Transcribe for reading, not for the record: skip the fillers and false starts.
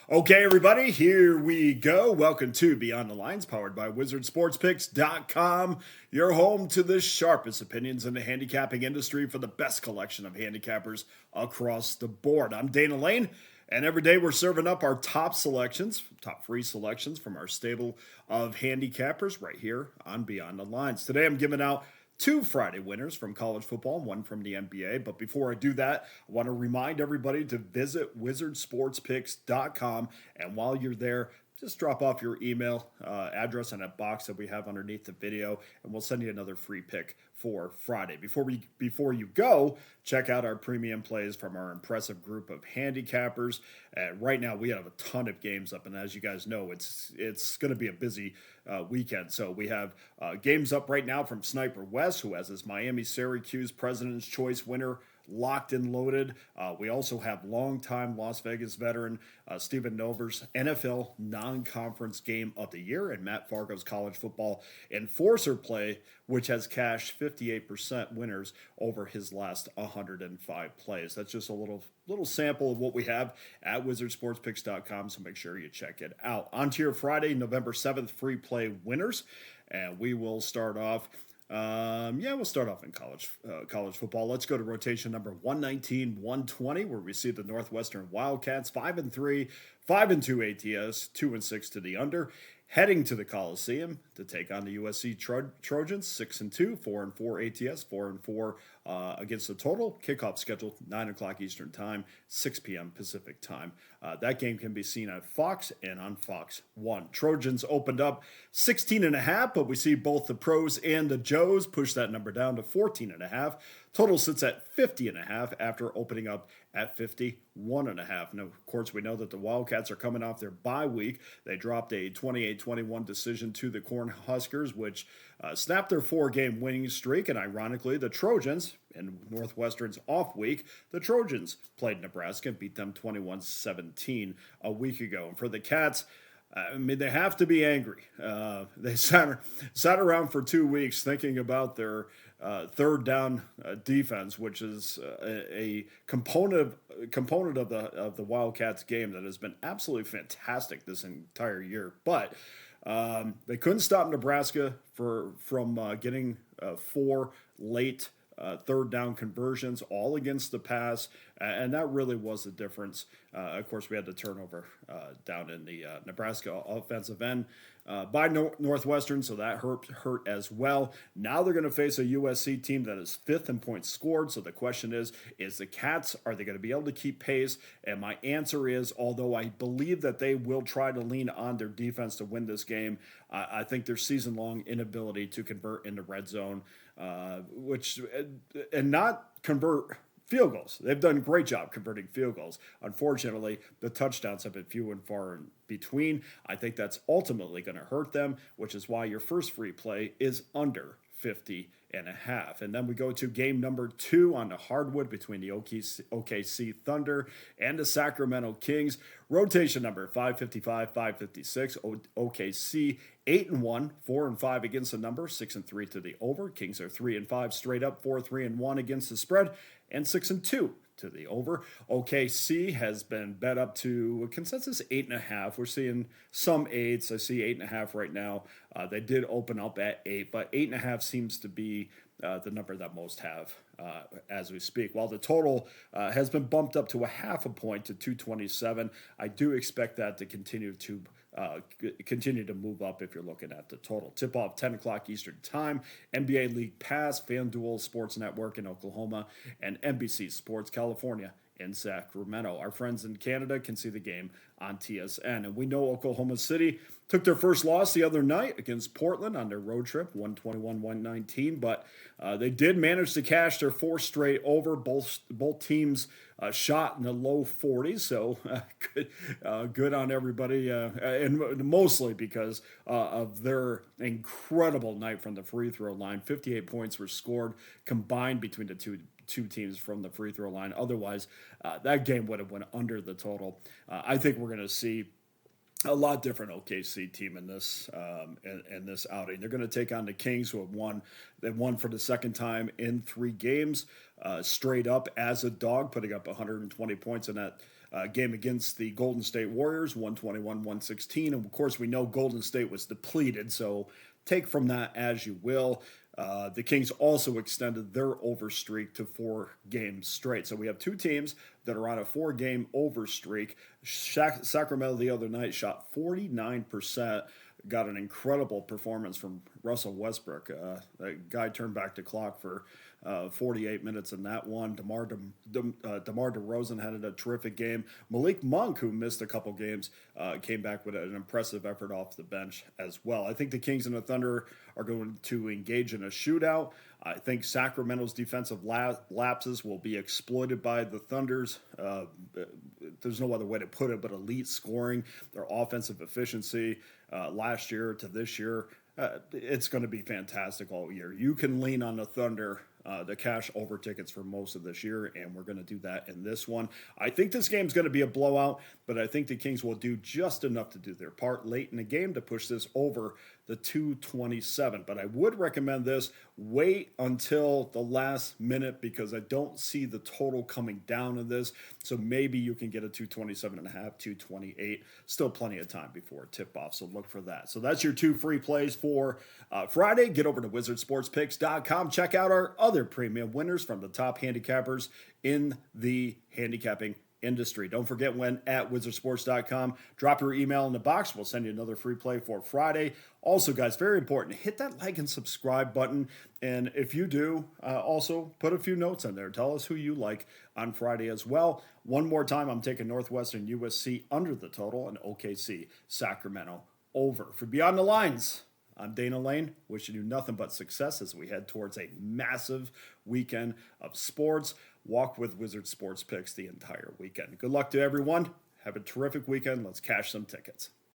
Okay, everybody, here we go. Welcome to Beyond the Lines, powered by WizardSportsPicks.com, your home to the sharpest opinions in the handicapping industry for the best collection of handicappers across the board. I'm Dana Lane, and every day we're serving up our top free selections from our stable of handicappers right here on Beyond the Lines. Today I'm giving out two Friday winners from college football, one from the NBA. But before I do that, I want to remind everybody to visit wizardsportspicks.com. And while you're there, just drop off your email address in that box that we have underneath the video, and we'll send you another free pick for Friday. Before you go, check out our premium plays from our impressive group of handicappers. Right now, we have a ton of games up, and as you guys know, it's going to be a busy weekend. So we have games up right now from Sniper West, who has his Miami-Syracuse President's Choice winner locked and loaded. We also have longtime Las Vegas veteran Stephen Nover's NFL non-conference game of the year and Matt Fargo's college football enforcer play, which has cashed 58% winners over his last 105 plays. That's just a little sample of what we have at wizardsportspicks.com, so make sure you check it out. On to your Friday, November 7th, free play winners, and we will start off we'll start off in college football. Let's go to rotation number 119, 120, where we see the Northwestern Wildcats 5-3, 5-2 ATS, 2-6 to the under, heading to the Coliseum to take on the USC Trojans 6-2, 4-4 ATS, 4-4 against the total. Kickoff scheduled 9 o'clock Eastern Time, 6 p.m. Pacific Time. That game can be seen on Fox and on Fox 1. Trojans opened up 16.5, but we see both the pros and the Joes push that number down to 14.5. Total sits at 50.5 after opening up at 51.5. Now, of course, we know that the Wildcats are coming off their bye week. They dropped a 28-21 decision to the Cornhuskers, which snapped their 4-game winning streak. And ironically, the Trojans, in Northwestern's off week, the Trojans played Nebraska and beat them 21-17 a week ago. And for the Cats, they have to be angry. They sat around for 2 weeks thinking about their third down defense, which is a component of the Wildcats game that has been absolutely fantastic this entire year. But they couldn't stop Nebraska from getting 4 late third down conversions, all against the pass, and that really was the difference. Of course, we had the turnover down in the Nebraska offensive end by Northwestern, so that hurt as well. Now they're going to face a USC team that is 5th in points scored, so the question is the Cats, are they going to be able to keep pace? And my answer is, although I believe that they will try to lean on their defense to win this game, I think their season-long inability to convert in the red zone, and not convert field goals. They've done a great job converting field goals. Unfortunately, the touchdowns have been few and far in between. I think that's ultimately going to hurt them, which is why your first free play is under 50.5. And then we go to game number 2 on the hardwood between the OKC Thunder and the Sacramento Kings. Rotation number 555, 556. OKC 8-1, 4-5 against the number, 6-3 to the over. Kings are 3-5 straight up, 4-3-1 against the spread, and 6-2 to the over. OKC has been bet up to a consensus 8.5. We're seeing some 8s. I see 8.5 right now. They did open up at 8, but 8.5 seems to be the number that most have as we speak. While the total has been bumped up to a half a point to 227, I do expect that to continue to move up if you're looking at the total. Tip off 10 o'clock Eastern Time. NBA League Pass, FanDuel Sports Network in Oklahoma, and NBC Sports California in Sacramento. Our friends in Canada can see the game on TSN. And we know Oklahoma City took their first loss the other night against Portland on their road trip, 121-119, but they did manage to cash their 4 straight over. Both teams shot in the low 40s, so good on everybody, and mostly because of their incredible night from the free throw line. 58 points were scored combined between the two teams from the free throw line. Otherwise, that game would have went under the total. I think we're going to see a lot different OKC team in this outing. They're going to take on the Kings, who have won. They won for the second time in 3 games, straight up as a dog, putting up 120 points in that game against the Golden State Warriors, 121-116. And of course, we know Golden State was depleted, so take from that as you will. The Kings also extended their over streak to 4 games straight. So we have 2 teams that are on a 4-game over streak. Sacramento the other night shot 49%. Got an incredible performance from Russell Westbrook. That guy turned back the clock for 48 minutes in that one. DeMar DeRozan had a terrific game. Malik Monk, who missed a couple games, came back with an impressive effort off the bench as well. I think the Kings and the Thunder are going to engage in a shootout. I think Sacramento's defensive lapses will be exploited by the Thunder's. There's no other way to put it but elite scoring. Their offensive efficiency last year to this year, it's going to be fantastic all year. You can lean on the Thunder to cash over tickets for most of this year, and we're going to do that in this one. I think this game's going to be a blowout, but I think the Kings will do just enough to do their part late in the game to push this over the 227. But I would recommend this. Wait until the last minute because I don't see the total coming down in this. So maybe you can get a 227.5, 228. Still plenty of time before tip-off, so look for that. So that's your 2 free plays for Friday. Get over to wizardsportspicks.com. Check out our other premium winners from the top handicappers in the handicapping industry. Don't forget, when at wizardsports.com, drop your email in the box. We'll send you another free play for Friday. Also, guys, very important, hit that like and subscribe button. And if you do, also put a few notes in there. Tell us who you like on Friday as well. One more time, I'm taking Northwestern USC under the total and OKC Sacramento over. For Beyond the Lines, I'm Dana Lane, wishing you nothing but success as we head towards a massive weekend of sports. Walk with Wizard Sports Picks the entire weekend. Good luck to everyone. Have a terrific weekend. Let's cash some tickets.